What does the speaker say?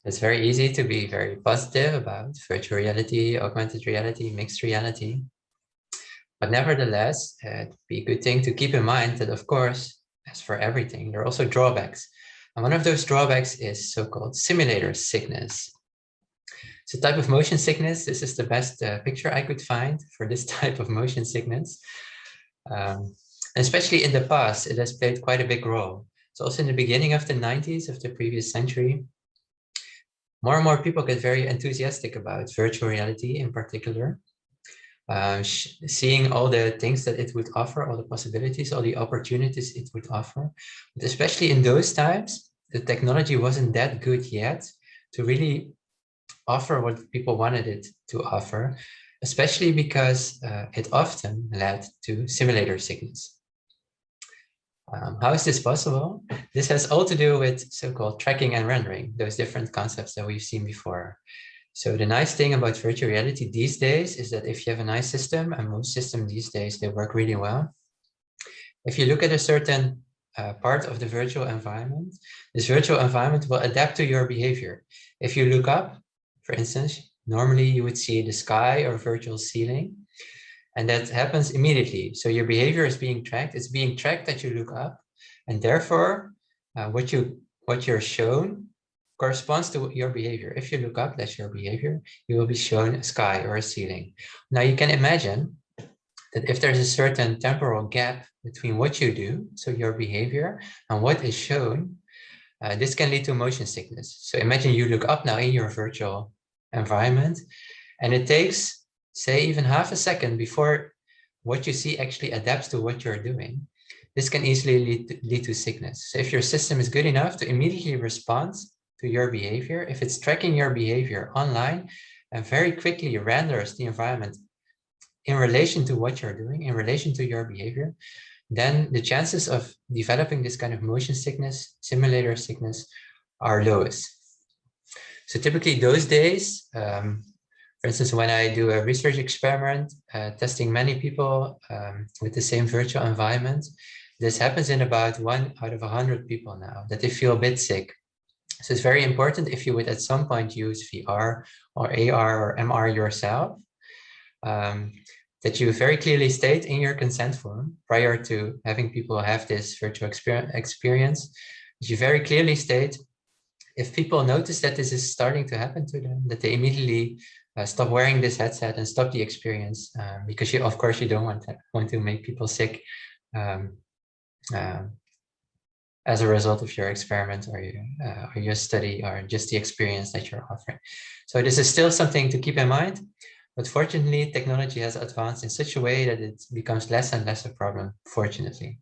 It's very easy to be very positive about virtual reality, augmented reality, mixed reality. But nevertheless, it'd be a good thing to keep in mind that, of course, as for everything, there are also drawbacks. And one of those drawbacks is so-called simulator sickness. It's a type of motion sickness. This is the best picture I could find for this type of motion sickness. Especially in the past, it has played quite a big role. So also in the beginning of the 90s of the previous century, more and more people get very enthusiastic about virtual reality in particular. Seeing all the things that it would offer, all the possibilities, all the opportunities it would offer. But especially in those times, the technology wasn't that good yet to really offer what people wanted it to offer, especially because it often led to simulator sickness. How is this possible? This has all to do with so-called tracking and rendering, those different concepts that we've seen before. So the nice thing about virtual reality these days is that if you have a nice system, and most systems these days, they work really well. If you look at a certain part of the virtual environment, this virtual environment will adapt to your behavior. If you look up, for instance, normally you would see the sky or virtual ceiling, and that happens immediately. So your behavior is being tracked. It's being tracked that you look up, and therefore what you're shown corresponds to your behavior. If you look up, that's your behavior. You will be shown a sky or a ceiling. Now you can imagine that if there's a certain temporal gap between what you do, so your behavior, and what is shown, this can lead to motion sickness. So imagine you look up now in your virtual environment, and it takes, say, even half a second before what you see actually adapts to what you're doing. This can easily lead to sickness. So if your system is good enough to immediately respond to your behavior, if it's tracking your behavior online and very quickly renders the environment in relation to what you're doing, in relation to your behavior, then the chances of developing this kind of motion sickness, simulator sickness, are lowest. So typically those days, for instance, when I do a research experiment, testing many people with the same virtual environment, this happens in about 1 out of 100 people now, that they feel a bit sick. So it's very important if you would at some point use VR or AR or MR yourself, that you very clearly state in your consent form prior to having people have this virtual experience, that you very clearly state, if people notice that this is starting to happen to them, that they immediately stop wearing this headset and stop the experience, because of course you don't want to make people sick as a result of your experiment or your study or just the experience that you're offering. So this is still something to keep in mind, but fortunately technology has advanced in such a way that it becomes less and less a problem, fortunately.